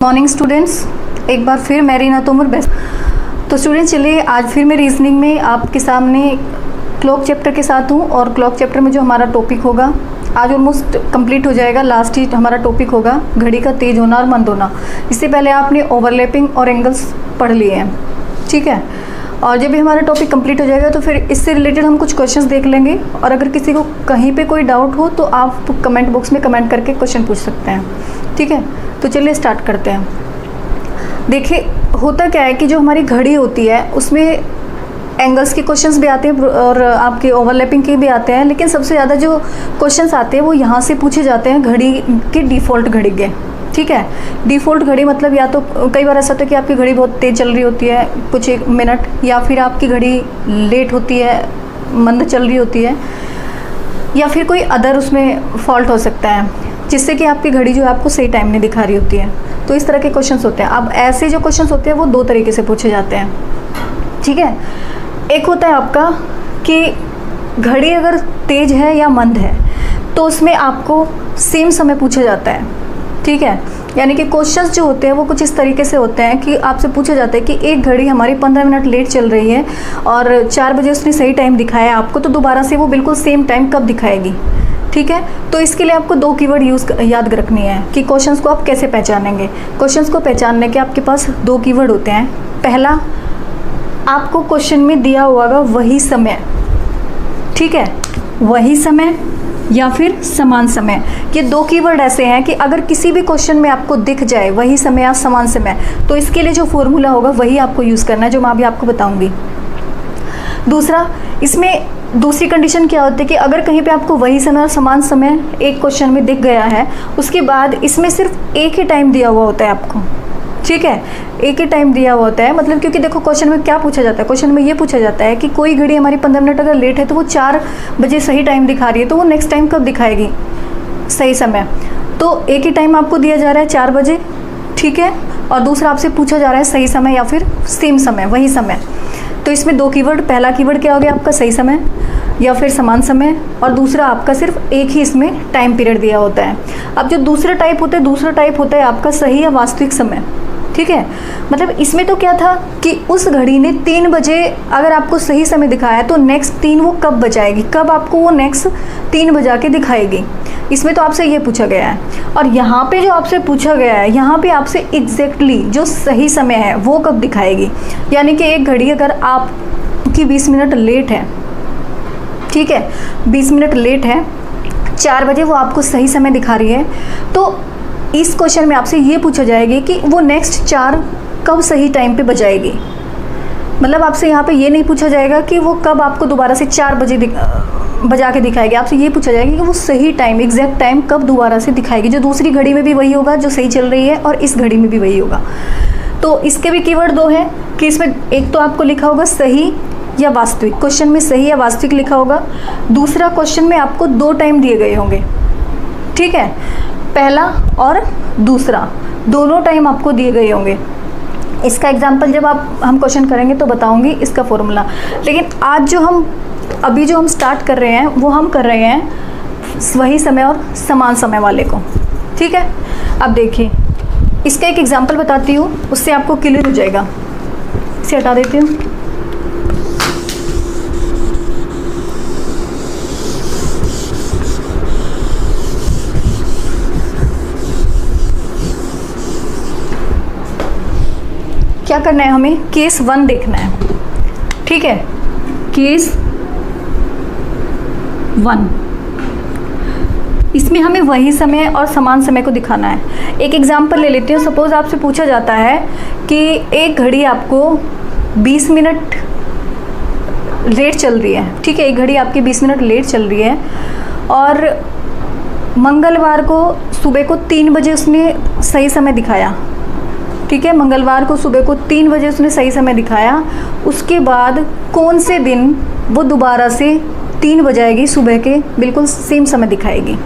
Morning students, एक बार फिर मैं रीना तोमर बेस्ट। तो स्टूडेंट्स चलिए आज फिर मैं रीजनिंग में आपके सामने क्लॉक चैप्टर के साथ हूँ और क्लॉक चैप्टर में जो हमारा टॉपिक होगा आज ऑलमोस्ट कंप्लीट हो जाएगा। लास्ट ही हमारा टॉपिक होगा घड़ी का तेज होना और मंद होना। इससे पहले आपने ओवरलैपिंग और एंगल्स पढ़ लिए हैं, ठीक है। और जब भी हमारा टॉपिक कंप्लीट हो जाएगा तो फिर इससे रिलेटेड हम कुछ क्वेश्चंस देख लेंगे और अगर किसी को कहीं पे कोई डाउट हो तो आप कमेंट बॉक्स में कमेंट करके क्वेश्चन पूछ सकते हैं, ठीक है। तो चलिए स्टार्ट करते हैं। देखिए होता क्या है कि जो हमारी घड़ी होती है उसमें एंगल्स के क्वेश्चंस भी आते हैं और आपके ओवरलैपिंग के भी आते हैं, लेकिन सबसे ज़्यादा जो क्वेश्चंस आते हैं वो यहाँ से पूछे जाते हैं घड़ी के डिफ़ॉल्ट घड़ी के, ठीक है। डिफ़ॉल्ट घड़ी मतलब या तो कई बार ऐसा होता है कि आपकी घड़ी बहुत तेज़ चल रही होती है कुछ एक मिनट, या फिर आपकी घड़ी लेट होती है, मंद चल रही होती है, या फिर कोई अदर उसमें फॉल्ट हो सकता है जिससे कि आपकी घड़ी जो है आपको सही टाइम नहीं दिखा रही होती है। तो इस तरह के क्वेश्चंस होते हैं। अब ऐसे जो क्वेश्चंस होते हैं वो दो तरीके से पूछे जाते हैं, ठीक है। एक होता है आपका कि घड़ी अगर तेज़ है या मंद है तो उसमें आपको सेम समय पूछा जाता है, ठीक है। यानी कि क्वेश्चंस जो होते हैं वो कुछ इस तरीके से होते हैं कि आपसे पूछा जाता है कि एक घड़ी हमारी 15 मिनट लेट चल रही है और 4 बजे उसने सही टाइम दिखाया आपको, तो दोबारा से वो बिल्कुल सेम टाइम कब दिखाएगी, ठीक है। तो इसके लिए आपको दो कीवर्ड याद रखनी है कि क्वेश्चंस को आप कैसे पहचानेंगे। क्वेश्चंस को पहचानने के आपके पास दो कीवर्ड होते हैं। पहला, आपको क्वेश्चन में दिया हुआ होगा वही समय, ठीक है, वही समय या फिर समान समय। ये दो कीवर्ड ऐसे हैं कि अगर किसी भी क्वेश्चन में आपको दिख जाए वही समय या समान समय तो इसके लिए जो फॉर्मूला होगा वही आपको यूज़ करना है, जो मैं अभी आपको बताऊंगी। दूसरा, इसमें दूसरी कंडीशन क्या होती है कि अगर कहीं पे आपको वही समय और समान समय एक क्वेश्चन में दिख गया है उसके बाद इसमें सिर्फ एक ही टाइम दिया हुआ होता है आपको, ठीक है, एक ही टाइम दिया हुआ होता है। मतलब क्योंकि देखो क्वेश्चन में क्या पूछा जाता है, क्वेश्चन में ये पूछा जाता है कि कोई घड़ी हमारी 15 मिनट अगर लेट है तो वो 4 बजे सही टाइम दिखा रही है, तो वो नेक्स्ट टाइम कब दिखाएगी सही समय। तो एक ही टाइम आपको दिया जा रहा है 4 बजे, ठीक है, और दूसरा आपसे पूछा जा रहा है सही समय या फिर सेम समय, वही समय। तो इसमें दो कीवर्ड, पहला कीवर्ड क्या हो गया आपका सही समय या फिर समान समय, और दूसरा आपका सिर्फ एक ही इसमें टाइम पीरियड दिया होता है। अब जो दूसरा टाइप होता है आपका सही या वास्तविक समय, ठीक है। मतलब इसमें तो क्या था कि उस घड़ी ने 3 बजे अगर आपको सही समय दिखाया तो नेक्स्ट 3 वो कब बजाएगी, कब आपको वो नेक्स्ट 3 बजा के दिखाएगी। इसमें तो आपसे ये पूछा गया है। और यहाँ पे जो आपसे पूछा गया है यहाँ पे आपसे एग्जैक्टली जो सही समय है वो कब दिखाएगी। यानी कि एक घड़ी अगर आपकी 20 मिनट लेट है, ठीक है, 20 मिनट लेट है, 4 बजे वो आपको सही समय दिखा रही है, तो इस क्वेश्चन में आपसे ये पूछा जाएगी कि वो नेक्स्ट 4 कब सही टाइम पे बजाएगी। मतलब आपसे यहाँ पे ये नहीं पूछा जाएगा कि वो कब आपको दोबारा से 4 बजे बजा के दिखाएगी। आपसे ये पूछा जाएगा कि वो सही टाइम, एग्जैक्ट टाइम कब दोबारा से दिखाएगी। जो दूसरी घड़ी में भी वही होगा जो सही चल रही है और इस घड़ी में भी वही होगा। तो इसके भी कीवर्ड दो हैं कि इसमें एक तो आपको लिखा होगा सही या वास्तविक, क्वेश्चन में सही या वास्तविक लिखा होगा। दूसरा, क्वेश्चन में आपको 2 टाइम दिए गए होंगे, ठीक है, पहला और दूसरा, दोनों टाइम आपको दिए गए होंगे। इसका एग्जाम्पल जब हम क्वेश्चन करेंगे तो बताऊंगी इसका फॉर्मूला। लेकिन आज जो हम स्टार्ट कर रहे हैं वो हम कर रहे हैं वही समय और समान समय वाले को, ठीक है। अब देखिए इसका एक एग्जाम्पल बताती हूँ, उससे आपको क्लियर हो जाएगा। इसे हटा देती हूँ। क्या करना है, हमें केस 1 देखना है, ठीक है, केस 1। इसमें हमें वही समय और समान समय को दिखाना है। एक एग्जांपल ले लेती हूँ। सपोज आपसे पूछा जाता है कि एक घड़ी आपको 20 मिनट लेट चल रही है, ठीक है, एक घड़ी आपकी 20 मिनट लेट चल रही है और मंगलवार को सुबह को 3 बजे उसने सही समय दिखाया, ठीक है, मंगलवार को सुबह को 3 बजे उसने सही समय दिखाया। उसके बाद कौन से दिन वो दोबारा से 3 बजाएगी, सुबह के बिल्कुल सेम समय दिखाएगी,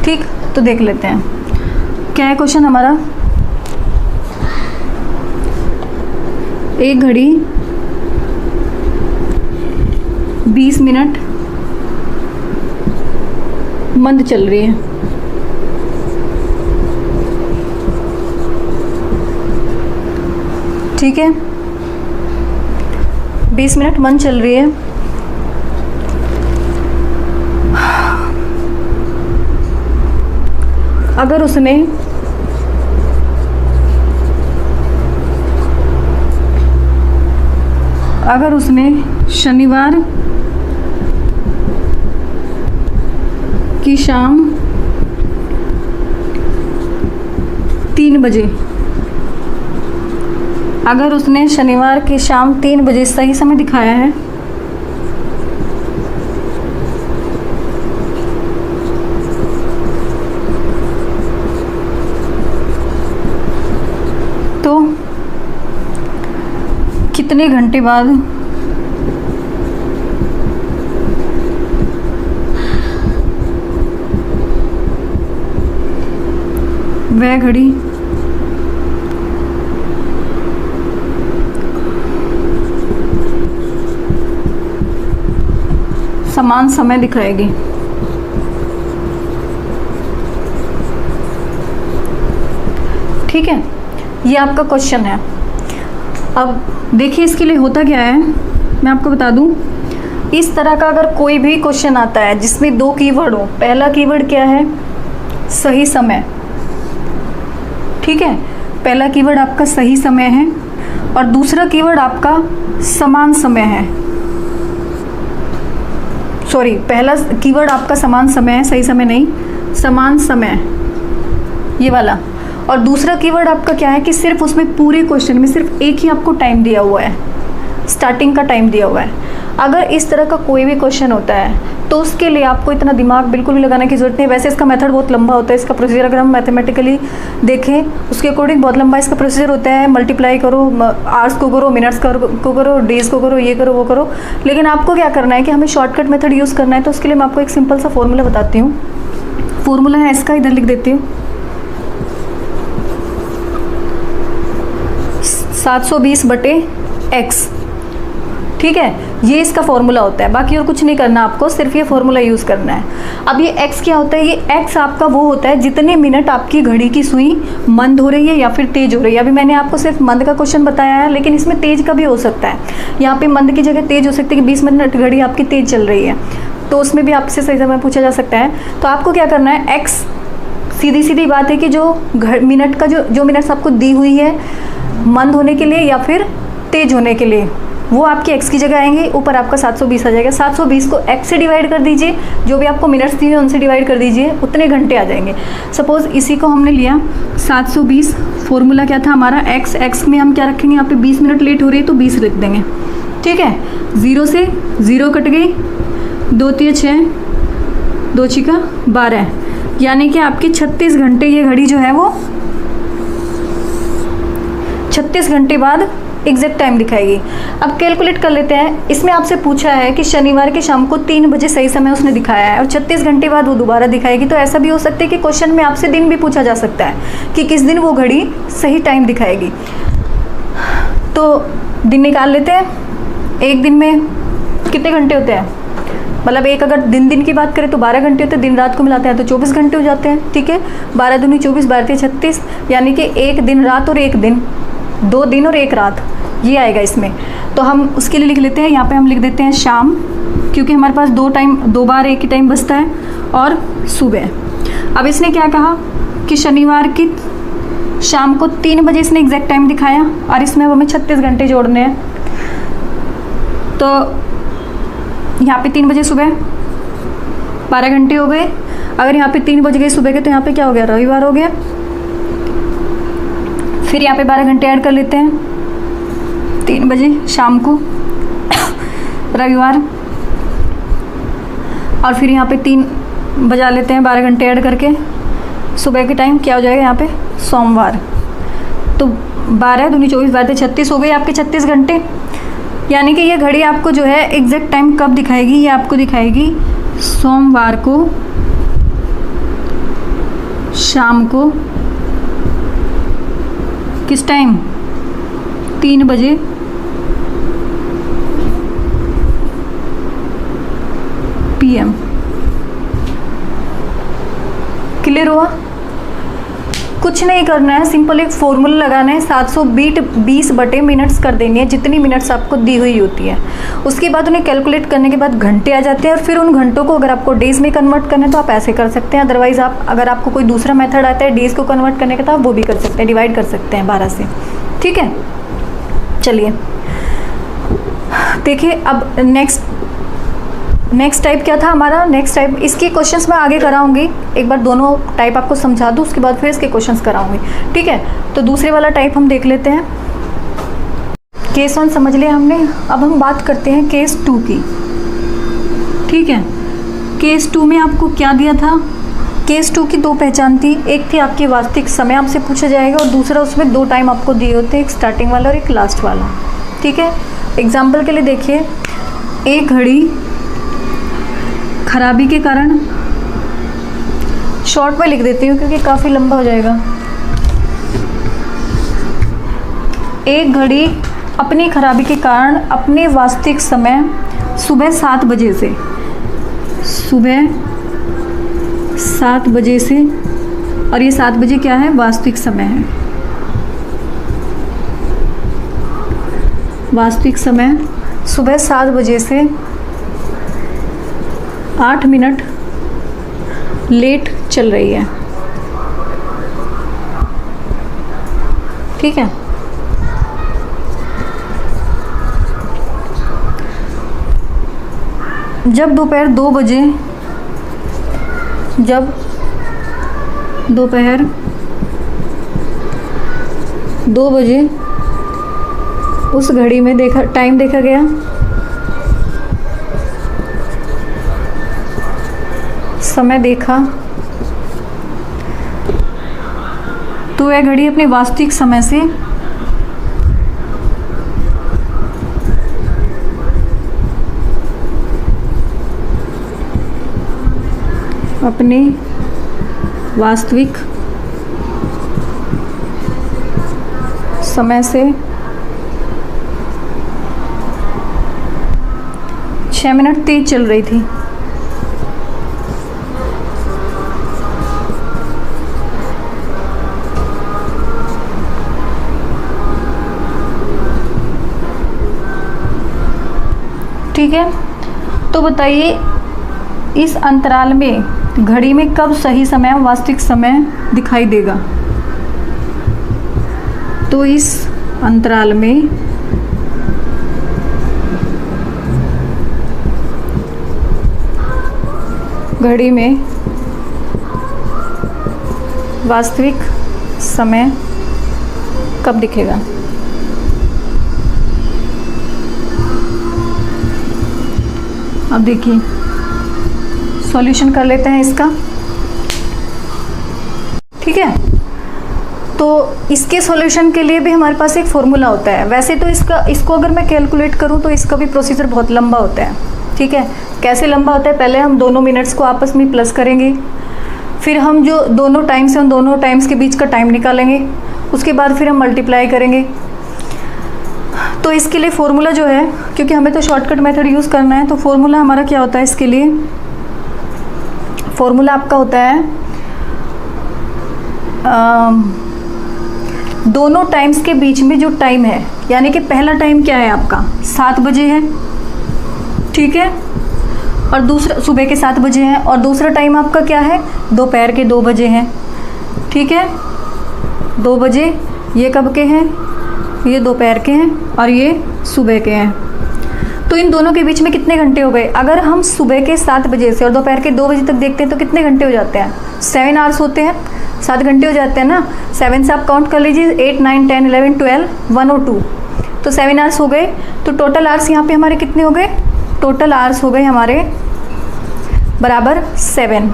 ठीक। तो देख लेते हैं क्या है क्वेश्चन हमारा। एक घड़ी 20 मिनट मंद चल रही है, ठीक है, 20 मिनट मन चल रही है। अगर उसने शनिवार की शाम 3 बजे, अगर उसने शनिवार की शाम 3 बजे सही समय दिखाया है, तो कितने घंटे बाद वह घड़ी समान समय दिखाएगी। ठीक है, ये आपका क्वेश्चन है। अब देखिए इसके लिए होता क्या है, मैं आपको बता दूं। इस तरह का अगर कोई भी क्वेश्चन आता है जिसमें 2 कीवर्ड हो, पहला कीवर्ड क्या है, सही समय। ठीक है, पहला कीवर्ड आपका सही समय है और दूसरा कीवर्ड आपका समान समय है। सॉरी, पहला कीवर्ड आपका समान समय है, सही समय नहीं, समान समय, ये वाला। और दूसरा कीवर्ड आपका क्या है कि सिर्फ उसमें पूरे क्वेश्चन में सिर्फ एक ही आपको टाइम दिया हुआ है, स्टार्टिंग का टाइम दिया हुआ है। अगर इस तरह का कोई भी क्वेश्चन होता है तो उसके लिए आपको इतना दिमाग बिल्कुल भी लगाने की ज़रूरत नहीं। वैसे इसका मेथड बहुत लंबा होता है, इसका प्रोसीजर अगर हम मैथमेटिकली देखें उसके अकॉर्डिंग बहुत लंबा इसका प्रोसीजर होता है। मल्टीप्लाई करो, आवर्स को करो, मिनट्स को करो, डेज को करो, ये करो, वो करो। लेकिन आपको क्या करना है कि हमें शॉर्टकट मेथड यूज़ करना है। तो उसके लिए मैं आपको एक सिंपल सा फॉर्मूला बताती हूँ। फॉर्मूला है इसका, इधर लिख देती हूँ, 720/x। ठीक है, ये इसका फॉर्मूला होता है, बाकी और कुछ नहीं करना आपको, सिर्फ ये फॉर्मूला यूज़ करना है। अब ये x क्या होता है, ये x आपका वो होता है जितने मिनट आपकी घड़ी की सुई मंद हो रही है या फिर तेज हो रही है। अभी मैंने आपको सिर्फ मंद का क्वेश्चन बताया है, लेकिन इसमें तेज का भी हो सकता है। यहाँ पे मंद की जगह तेज हो सकती है कि 20 मिनट घड़ी आपकी तेज चल रही है, तो उसमें भी आपसे सही समय पूछा जा सकता है। तो आपको क्या करना है, x सीधी सीधी बात है कि जो मिनट का जो मिनट्स आपको दी हुई है मंद होने के लिए या फिर तेज होने के लिए, वो आपके x की जगह आएंगे, ऊपर आपका 720 आ जाएगा। 720 को x से डिवाइड कर दीजिए, जो भी आपको मिनट्स दिए उनसे डिवाइड कर दीजिए, उतने घंटे आ जाएंगे। सपोज इसी को हमने लिया 720, फॉर्मूला क्या था हमारा, x में हम क्या रखेंगे, यहाँ पे 20 मिनट लेट हो रही है तो 20 लिख देंगे। ठीक है, 0 से 0 कट गई, 2 3 6, 2 6 12, यानी कि आपकी 36 घंटे ये घड़ी जो है वो 36 घंटे बाद एग्जैक्ट टाइम दिखाएगी। अब कैलकुलेट कर लेते हैं। इसमें आपसे पूछा है कि शनिवार की शाम को 3 बजे सही समय उसने दिखाया है और 36 घंटे बाद वो दोबारा दिखाएगी। तो ऐसा भी हो सकता है कि क्वेश्चन में आपसे दिन भी पूछा जा सकता है कि किस दिन वो घड़ी सही टाइम दिखाएगी। तो दिन निकाल लेते हैं। एक दिन में कितने घंटे होते हैं, मतलब एक अगर दिन की बात करें तो 12 घंटे होते हैं, दिन रात को मिलाते हैं तो 24 घंटे हो जाते हैं। ठीक है, 12 दूनी 24, 12 तिया 36, यानी कि एक दिन रात और एक दिन, 2 दिन और 1 रात, ये आएगा इसमें। तो हम उसके लिए लिख लेते हैं, यहाँ पे हम लिख देते हैं शाम, क्योंकि हमारे पास 2 बार एक ही टाइम बचता है, और सुबह। अब इसने क्या कहा कि शनिवार की शाम को 3 बजे इसने एग्जैक्ट टाइम दिखाया और इसमें हमें 36 घंटे जोड़ने हैं। तो यहाँ पे 3 बजे सुबह 12 घंटे हो गए। अगर यहाँ पे 3 बज गए सुबह के तो यहाँ पे क्या हो गया, रविवार हो गया। फिर यहाँ पे 12 घंटे ऐड कर लेते हैं, 3 बजे शाम को रविवार, और फिर यहाँ पे 3 बजा लेते हैं 12 घंटे ऐड करके, सुबह के टाइम क्या हो जाएगा यहाँ पे, सोमवार। तो 12 दूनी 24, 12 36 हो गई आपके 36 घंटे। यानी कि ये घड़ी आपको जो है एग्जैक्ट टाइम कब दिखाएगी, ये आपको दिखाएगी सोमवार को शाम को किस टाइम, 3 बजे PM। क्लियर हुआ? कुछ नहीं करना है, सिंपल एक फॉर्मूला लगाना है, 720 बटे मिनट्स कर देनी है, जितनी मिनट्स आपको दी हुई होती है। उसके बाद उन्हें कैलकुलेट करने के बाद घंटे आ जाते हैं, और फिर उन घंटों को अगर आपको डेज़ में कन्वर्ट करना है तो आप ऐसे कर सकते हैं। अदरवाइज़ आप अगर आपको कोई दूसरा मेथड आता है डेज़ को कन्वर्ट करने का तो आप वो भी कर सकते हैं, डिवाइड कर सकते हैं 12 से। ठीक है, चलिए देखिए अब नेक्स्ट टाइप क्या था हमारा। नेक्स्ट टाइप, इसके क्वेश्चंस मैं आगे कराऊंगी, एक बार दोनों टाइप आपको समझा दूँ, उसके बाद फिर इसके क्वेश्चंस कराऊंगी। ठीक है, तो दूसरे वाला टाइप हम देख लेते हैं। केस 1 समझ लिया हमने, अब हम बात करते हैं केस 2 की। ठीक है, केस 2 में आपको क्या दिया था। केस 2 की 2 पहचान थी, एक थी आपकी वास्तविक समय आपसे पूछा जाएगा, और दूसरा उसमें 2 टाइम आपको दिए होते हैं, एक स्टार्टिंग वाला और एक लास्ट वाला। ठीक है, एग्जाम्पल के लिए देखिए, एक घड़ी खराबी के कारण, शॉर्ट में लिख देती हूँ क्योंकि काफ़ी लंबा हो जाएगा। एक घड़ी अपनी खराबी के कारण अपने वास्तविक समय सुबह 7 बजे से, सुबह 7 बजे से, और ये 7 बजे क्या है, वास्तविक समय है। वास्तविक समय सुबह 7 बजे से 8 मिनट लेट चल रही है। ठीक है, जब दोपहर 2 बजे, जब दोपहर 2 बजे उस घड़ी में टाइम देखा गया, समय देखा, तो वह घड़ी अपने वास्तविक समय से अपने वास्तविक समय से 6 मिनट तेज चल रही थी। ठीक है, तो बताइए इस अंतराल में घड़ी में कब सही समय वास्तविक समय दिखाई देगा। तो इस अंतराल में घड़ी में वास्तविक समय कब दिखेगा। अब देखिए सॉल्यूशन कर लेते हैं इसका। ठीक है, तो इसके सॉल्यूशन के लिए भी हमारे पास एक फॉर्मूला होता है। वैसे तो इसको अगर मैं कैलकुलेट करूं तो इसका भी प्रोसीजर बहुत लंबा होता है। ठीक है, कैसे लंबा होता है, पहले हम दोनों मिनट्स को आपस में प्लस करेंगे, फिर हम जो दोनों टाइम्स हैं उन दोनों टाइम्स के बीच का टाइम निकालेंगे, उसके बाद फिर हम मल्टीप्लाई करेंगे। तो इसके लिए फॉर्मूला जो है, क्योंकि हमें तो शॉर्टकट मेथड यूज़ करना है, तो फॉर्मूला हमारा क्या होता है इसके लिए, फॉर्मूला आपका होता है दोनों टाइम्स के बीच में जो टाइम है, यानी कि पहला टाइम क्या है आपका 7 बजे है। ठीक है, और दूसरा सुबह के 7 बजे है, और दूसरा टाइम आपका क्या है, दोपहर के 2 बजे हैं। ठीक है, 2 बजे ये कब के हैं, ये दोपहर के हैं, और ये सुबह के हैं। तो इन दोनों के बीच में कितने घंटे हो गए। अगर हम सुबह के 7 बजे से और दोपहर के 2 बजे तक देखते हैं तो कितने घंटे हो जाते हैं, 7 आवर्स होते हैं, 7 घंटे हो जाते हैं ना। 7 से आप काउंट कर लीजिए, 8, 9, 10, 11, 12, 1 और 2, तो 7 आवर्स हो गए। तो टोटल आवर्स यहाँ पे हमारे कितने हो गए, टोटल आवर्स हो गए हमारे बराबर 7।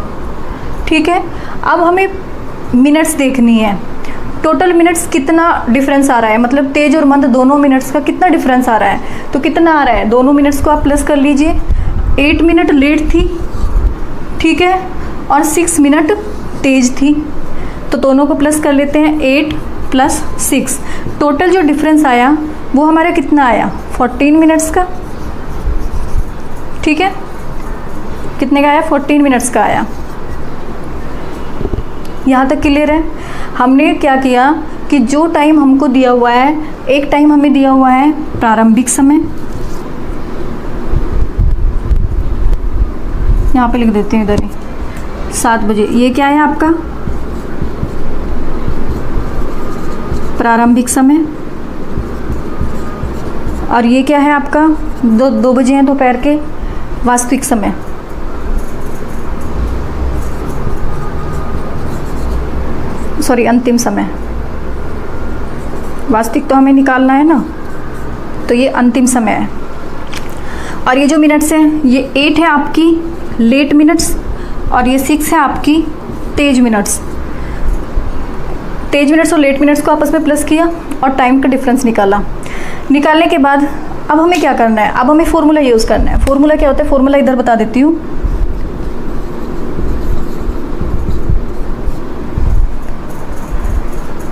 ठीक है, अब हमें मिनट्स देखनी है, टोटल मिनट्स कितना डिफरेंस आ रहा है, मतलब तेज और मंद दोनों मिनट्स का कितना डिफरेंस आ रहा है। तो कितना आ रहा है, दोनों मिनट्स को आप प्लस कर लीजिए। 8 मिनट लेट थी, ठीक है, और 6 मिनट तेज थी, तो दोनों को प्लस कर लेते हैं। 8 + 6, टोटल जो डिफरेंस आया वो हमारा कितना आया, 14 मिनट्स का। ठीक है, कितने का आया, 14 मिनट्स का आया। यहाँ तक क्लियर है। हमने क्या किया कि जो टाइम हमको दिया हुआ है, एक टाइम हमें दिया हुआ है प्रारंभिक समय, यहाँ पे लिख देती हूँ इधर ही 7 बजे, ये क्या है आपका प्रारंभिक समय, और ये क्या है आपका 2 बजे हैं दोपहर के वास्तविक समय। सॉरी, अंतिम समय। वास्तविक तो हमें निकालना है ना, तो ये अंतिम समय है। और ये जो मिनट्स हैं, ये 8 है आपकी लेट मिनट्स, और ये 6 है आपकी तेज मिनट्स। तेज मिनट्स और लेट मिनट्स को आपस में प्लस किया और टाइम का डिफरेंस निकाला। निकालने के बाद अब हमें क्या करना है, अब हमें फॉर्मूला यूज़ करना है। फॉर्मूला क्या होता है, फॉर्मूला इधर बता देती हूँ।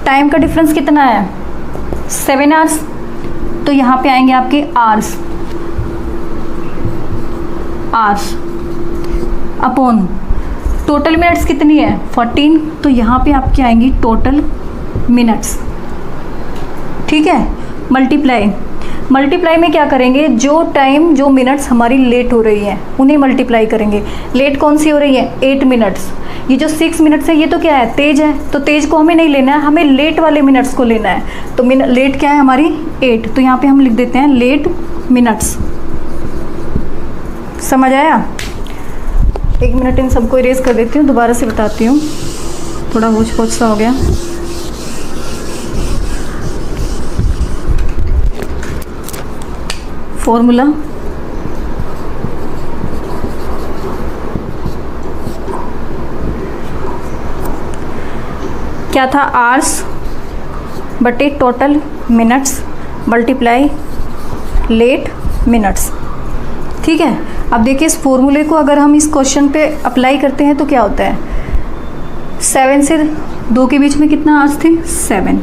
टाइम का डिफरेंस कितना है 7 आवर्स, तो यहाँ पे आएंगे आपके आवर्स अपॉन टोटल मिनट्स कितनी है 14, तो यहाँ पे आपके आएंगी टोटल मिनट्स। ठीक है, मल्टीप्लाई में क्या करेंगे, जो टाइम जो मिनट्स हमारी लेट हो रही हैं उन्हें मल्टीप्लाई करेंगे। लेट कौन सी हो रही है 8 मिनट्स, ये जो 6 मिनट्स है ये तो क्या है तेज है, तो तेज को हमें नहीं लेना है, हमें लेट वाले मिनट्स को लेना है। तो लेट क्या है हमारी 8, तो यहाँ पे हम लिख देते हैं लेट मिनट्स। समझ आया? 1 मिनट इन सबको इरेज कर देती हूँ, दोबारा से बताती हूँ, थोड़ा होच पोच सा हो गया। फॉर्मूला क्या था, आवर्स बटे total minutes multiply late minutes. ठीक है, अब देखिए इस फॉर्मूले को अगर हम इस क्वेश्चन पे अप्लाई करते हैं तो क्या होता है, 7 से 2 के बीच में कितना आवर्स थे 7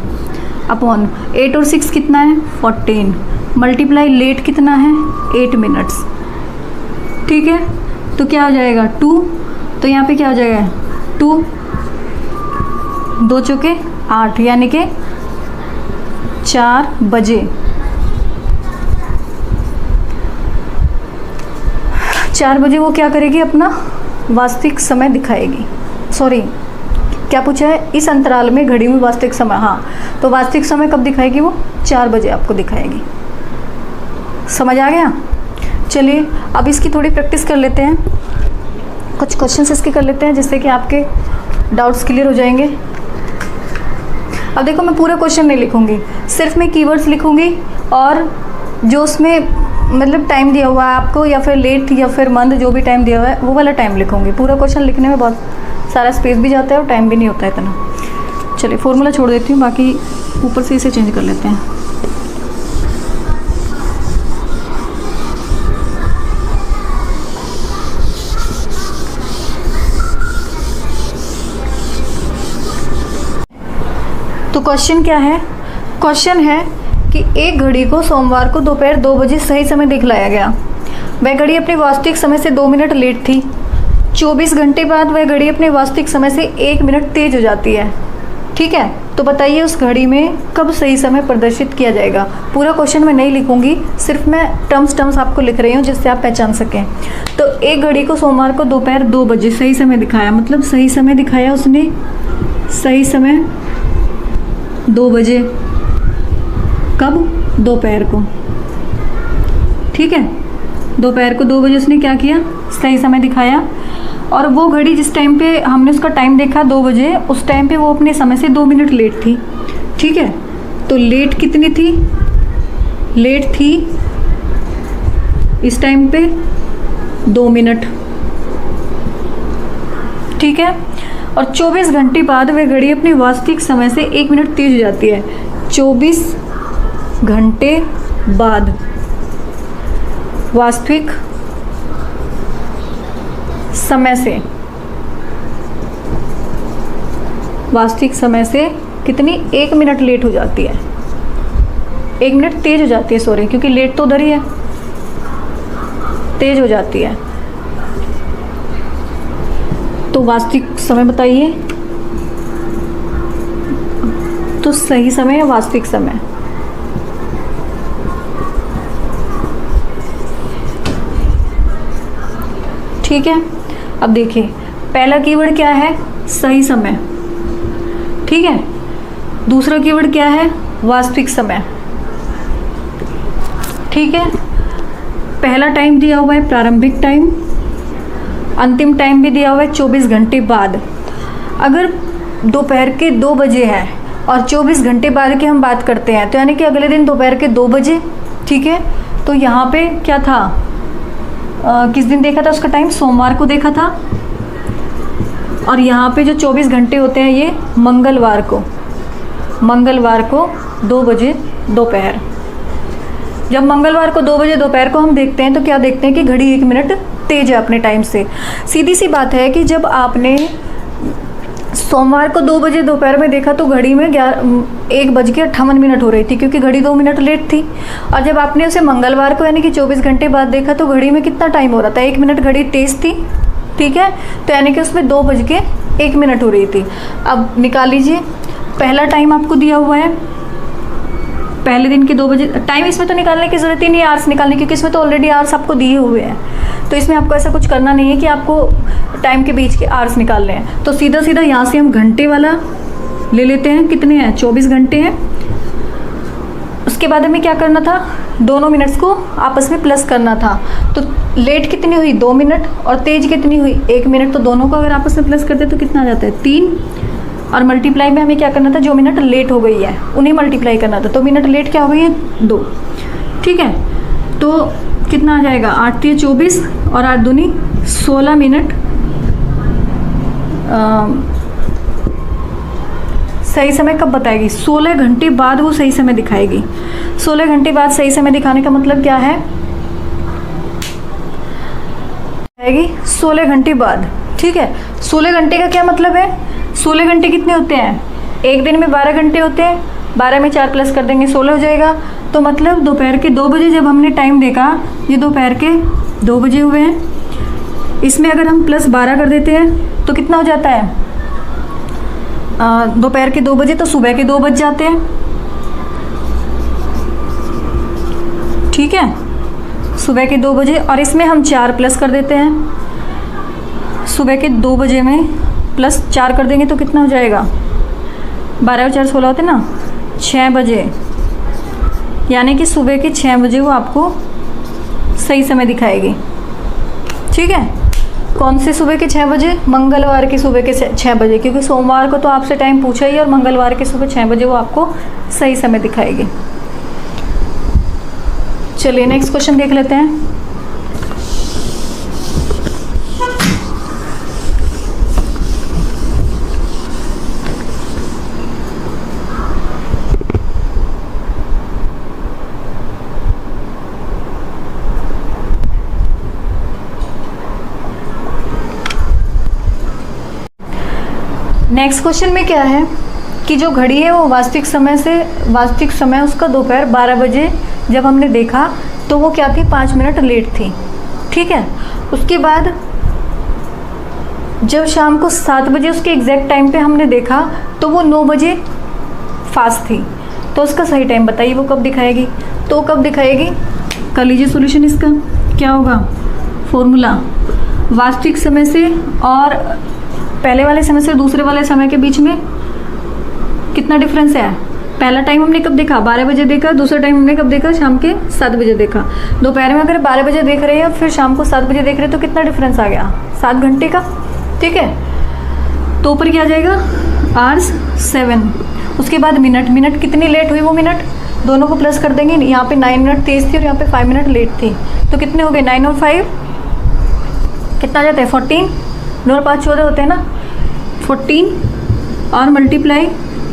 अपॉन 8 और 6 कितना है 14 मल्टीप्लाई लेट कितना है 8 मिनट्स। ठीक है, तो क्या हो जाएगा 2, तो यहाँ पे क्या हो जाएगा 2 2 चौके 8 यानी कि 4 बजे। 4 बजे वो क्या करेगी, अपना वास्तविक समय दिखाएगी। सॉरी, क्या पूछा है, इस अंतराल में घड़ी में वास्तविक समय, हाँ, तो वास्तविक समय कब दिखाएगी, वो 4 बजे आपको दिखाएगी। समझ आ गया? चलिए अब इसकी थोड़ी प्रैक्टिस कर लेते हैं, कुछ क्वेश्चंस इसके कर लेते हैं जिससे कि आपके डाउट्स क्लियर हो जाएंगे। अब देखो मैं पूरा क्वेश्चन नहीं लिखूंगी, सिर्फ मैं कीवर्ड्स लिखूंगी और जो उसमें मतलब टाइम दिया हुआ है आपको, या फिर लेट या फिर मंद, जो भी टाइम दिया हुआ है वो वाला टाइम लिखूंगी। पूरा क्वेश्चन लिखने में बहुत सारा स्पेस भी जाता है और टाइम भी नहीं होता है इतना। चलिए फॉर्मूला छोड़ देती हूँ, बाकी ऊपर से इसे चेंज कर लेते हैं। तो क्वेश्चन क्या है, क्वेश्चन है कि एक घड़ी को सोमवार को दोपहर 2 बजे सही समय दिखलाया गया। वह घड़ी अपने वास्तविक समय से 2 मिनट लेट थी। 24 घंटे बाद वह घड़ी अपने वास्तविक समय से 1 मिनट तेज हो जाती है। ठीक है, तो बताइए उस घड़ी में कब सही समय प्रदर्शित किया जाएगा। पूरा क्वेश्चन मैं नहीं लिखूंगी, सिर्फ मैं टर्म्स आपको लिख रही हूँ जिससे आप पहचान सकें। तो एक घड़ी को सोमवार को दोपहर 2 बजे सही समय दिखाया, मतलब सही समय दिखाया उसने, सही समय 2 बजे, कब, दोपहर को। ठीक है, दोपहर को 2 बजे उसने क्या किया, सही समय दिखाया। और वो घड़ी जिस टाइम पे हमने उसका टाइम देखा 2 बजे, उस टाइम पे वो अपने समय से 2 मिनट लेट थी। ठीक है, तो लेट कितनी थी, लेट थी इस टाइम पे 2 मिनट। ठीक है, और 24 घंटे बाद वह घड़ी अपने वास्तविक समय से 1 मिनट तेज हो जाती है। 24 घंटे बाद वास्तविक समय से, वास्तविक समय से कितनी 1 मिनट लेट हो जाती है, 1 मिनट तेज हो जाती है, सॉरी, क्योंकि लेट तो उधर ही है, तेज हो जाती है। तो वास्तविक समय बताइए, सही समय या वास्तविक समय। ठीक है, अब देखिए पहला कीवर्ड क्या है, सही समय। ठीक है, दूसरा कीवर्ड क्या है, वास्तविक समय। ठीक है, पहला टाइम दिया हुआ है प्रारंभिक टाइम, अंतिम टाइम भी दिया हुआ है 24 घंटे बाद। अगर दोपहर के 2 बजे है और 24 घंटे बाद की हम बात करते हैं, तो यानी कि अगले दिन दोपहर के 2 बजे। ठीक है, तो यहाँ पे क्या था, किस दिन देखा था उसका टाइम, सोमवार को देखा था। और यहाँ पे जो 24 घंटे होते हैं ये मंगलवार को 2 बजे दोपहर। जब मंगलवार को 2 बजे दोपहर को हम देखते हैं तो क्या देखते हैं कि घड़ी 1 मिनट तेज है अपने टाइम से। सीधी सी बात है कि जब आपने सोमवार को 2 बजे दोपहर में देखा तो घड़ी में 1:58 हो रही थी, क्योंकि घड़ी 2 मिनट लेट थी। और जब आपने उसे मंगलवार को यानी कि 24 घंटे बाद देखा तो घड़ी में कितना टाइम हो रहा था, 1 मिनट घड़ी तेज थी। ठीक है, तो यानी कि उसमें 2:01 हो रही थी। अब निकाल लीजिए, पहला टाइम आपको दिया हुआ है पहले दिन के 2 बजे। टाइम इसमें तो निकालने की ज़रूरत ही नहीं है आवर्स निकालने, क्योंकि इसमें तो ऑलरेडी आवर्स आपको दिए हुए हैं। तो इसमें आपको ऐसा कुछ करना नहीं है कि आपको टाइम के बीच के आवर्स निकालने हैं। तो सीधा सीधा यहाँ से हम घंटे वाला ले लेते हैं, कितने हैं, 24 घंटे हैं। उसके बाद हमें क्या करना था, दोनों मिनट्स को आपस में प्लस करना था। तो लेट कितनी हुई, 2 मिनट, और तेज कितनी हुई, 1 मिनट। तो दोनों को अगर आपस में प्लस करते तो कितना आ जाता है, 3। और मल्टीप्लाई में हमें क्या करना था, जो मिनट लेट हो गई है उन्हें मल्टीप्लाई करना था। तो मिनट लेट क्या हो गई है, 2। ठीक है, तो कितना आ जाएगा, 8 × 24 और 8 दूनी 16 मिनट सही समय कब बताएगी, 16 घंटे बाद वो सही समय दिखाएगी। 16 घंटे बाद सही समय दिखाने का मतलब क्या है, आएगी 16 घंटे बाद। ठीक है, 16 घंटे का क्या मतलब है, 16 घंटे कितने होते हैं, एक दिन में 12 घंटे होते हैं, 12 में 4 प्लस कर देंगे 16 हो जाएगा। तो मतलब दोपहर के 2 बजे जब हमने टाइम देखा, ये दोपहर के 2 बजे हुए हैं। इसमें अगर हम प्लस 12 कर देते हैं तो कितना हो जाता है, दोपहर के 2 बजे तो सुबह के 2 बज जाते हैं। ठीक है, सुबह के 2 बजे, और इसमें हम 4 प्लस कर देते हैं। सुबह के 2 बजे में प्लस 4 कर देंगे तो कितना हो जाएगा, 12 और 4 16 होते ना, 6 बजे। यानी कि सुबह के 6 बजे वो आपको सही समय दिखाएगी। ठीक है, कौन से सुबह के 6 बजे, मंगलवार की सुबह के 6 बजे, क्योंकि सोमवार को तो आपसे टाइम पूछा ही, और मंगलवार के सुबह 6 बजे वो आपको सही समय दिखाएगी। चलिए नेक्स्ट क्वेश्चन देख लेते हैं। नेक्स्ट क्वेश्चन में क्या है कि जो घड़ी है वो वास्तविक समय उसका दोपहर 12 बजे जब हमने देखा तो वो क्या थी, 5 मिनट लेट थी। ठीक है, उसके बाद जब शाम को 7 बजे उसके एग्जैक्ट टाइम पे हमने देखा तो वो 9 बजे फास्ट थी। तो उसका सही टाइम बताइए वो कब दिखाएगी। तो कब दिखाएगी, कर लीजिए सोल्यूशन इसका। क्या होगा फॉर्मूला, वास्तविक समय से और पहले वाले समय से दूसरे वाले समय के बीच में कितना डिफरेंस है। पहला टाइम हमने कब देखा, 12 बजे देखा। दूसरा टाइम हमने कब देखा, शाम के 7 बजे देखा। दोपहर में अगर 12 बजे देख रहे हैं फिर शाम को 7 बजे देख रहे हैं तो कितना डिफरेंस आ गया, 7 घंटे का। ठीक है, तो ऊपर क्या आ जाएगा, आवर्स 7। उसके बाद मिनट कितनी लेट हुई, वो मिनट दोनों को प्लस कर देंगे। यहाँ पे 9 मिनट तेज थी और यहाँ पे 5 मिनट लेट थी। तो कितने हो गए, 9 और 5 कितना आ जाता है, 14। 9 और 5 14 होते हैं ना, 14 और मल्टीप्लाई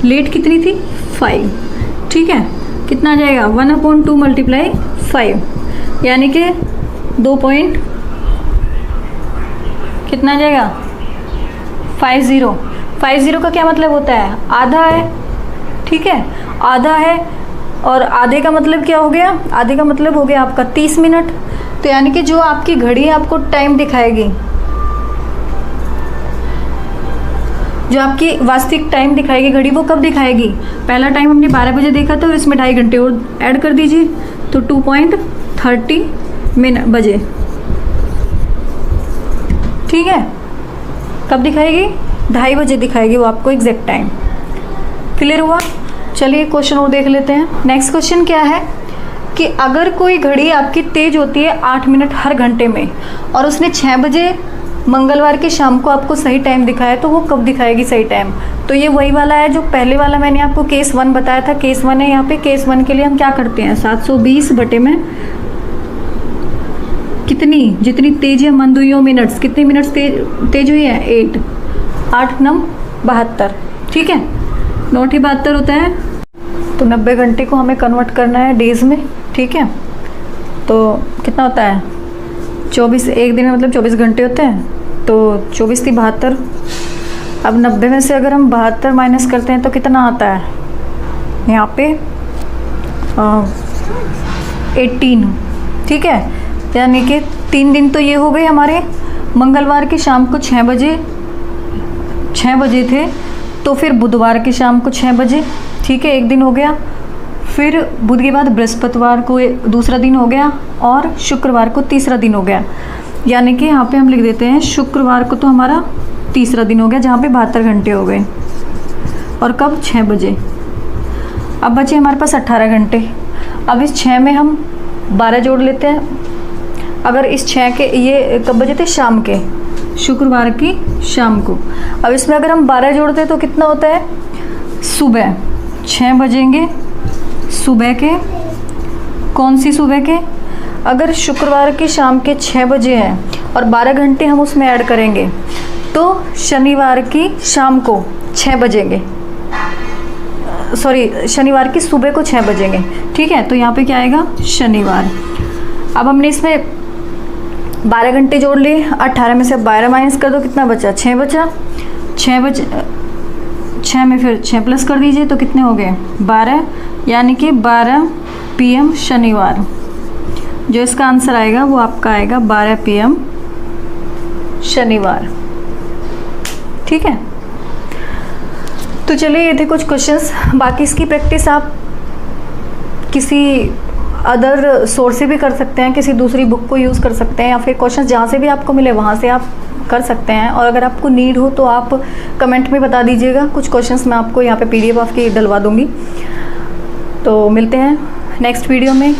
लेट कितनी थी, 5। ठीक है, कितना आ जाएगा, 1/2 मल्टीप्लाई 5, यानी कि 2 पॉइंट कितना आ जाएगा, 50। 50 का क्या मतलब होता है, आधा है। ठीक है, आधा है, और आधे का मतलब क्या हो गया, आधे का मतलब हो गया आपका 30 मिनट। तो यानी कि जो आपकी घड़ी आपको टाइम दिखाएगी, जो आपकी वास्तविक टाइम दिखाएगी घड़ी वो कब दिखाएगी, पहला टाइम हमने 12 बजे देखा था और इसमें 2.5 घंटे और ऐड कर दीजिए तो 2.30 मिनट बजे। ठीक है, कब दिखाएगी, 2:30 बजे दिखाएगी वो आपको एग्जैक्ट टाइम। क्लियर हुआ? चलिए क्वेश्चन और देख लेते हैं। नेक्स्ट क्वेश्चन क्या है कि अगर कोई घड़ी आपकी तेज होती है 8 मिनट हर घंटे में और उसने 6 बजे मंगलवार की शाम को आपको सही टाइम दिखाया तो वो कब दिखाएगी सही टाइम। तो ये वही वाला है जो पहले वाला मैंने आपको केस 1 बताया था। केस 1 है यहाँ पे। केस 1 के लिए हम क्या करते हैं, 720 बटे में कितनी, जितनी तेज है मंद हुई हो मिनट्स, कितने मिनट्स तेज हुई है 8, 8 9 72। ठीक है, 9 72 होता है। तो 90 घंटे को हमें कन्वर्ट करना है डेज में। ठीक है, तो कितना होता है 24, एक दिन में मतलब 24 घंटे होते हैं। तो 24 × 72। अब 90 में से अगर हम 72 माइनस करते हैं तो कितना आता है यहाँ पे 18। ठीक है, यानी कि 3 दिन तो ये हो गए हमारे। मंगलवार की शाम को 6 बजे थे, तो फिर बुधवार की शाम को 6 बजे। ठीक है, एक दिन हो गया। फिर बुध के बाद बृहस्पतिवार को दूसरा दिन हो गया और शुक्रवार को तीसरा दिन हो गया। यानी कि यहाँ पे हम लिख देते हैं शुक्रवार को तो हमारा तीसरा दिन हो गया जहाँ पे 72 घंटे हो गए। और कब, 6 बजे। अब बचे हमारे पास 18 घंटे। अब इस 6 में हम 12 जोड़ लेते हैं। अगर इस 6 के, ये कब बजे थे, शाम के, शुक्रवार की शाम को। अब इसमें अगर हम 12 जोड़ते हैं तो कितना होता है, सुबह 6 बजेंगे सुबह के। कौन सी सुबह के, अगर शुक्रवार की शाम के 6 बजे हैं और 12 घंटे हम उसमें ऐड करेंगे तो शनिवार की शाम को 6 बजेंगे, सॉरी शनिवार की सुबह को 6 बजेंगे। ठीक है, तो यहाँ पे क्या आएगा, शनिवार। अब हमने इसमें 12 घंटे जोड़ लिए, 18 में से 12 माइनस कर दो, कितना बचा, 6 बचा। 6 में फिर 6 प्लस कर दीजिए तो कितने हो गए, 12, यानी कि 12 PM शनिवार। जो इसका आंसर आएगा वो आपका आएगा 12 PM शनिवार। ठीक है, तो चलिए ये थे कुछ क्वेश्चंस। बाकी इसकी प्रैक्टिस आप किसी अदर सोर्स से भी कर सकते हैं, किसी दूसरी बुक को यूज़ कर सकते हैं, या फिर क्वेश्चंस जहाँ से भी आपको मिले वहाँ से आप कर सकते हैं। और अगर आपको नीड हो तो आप कमेंट में बता दीजिएगा। कुछ क्वेश्चंस मैं आपको यहाँ पे PDF आपकी डलवा दूँगी। तो मिलते हैं नेक्स्ट वीडियो में।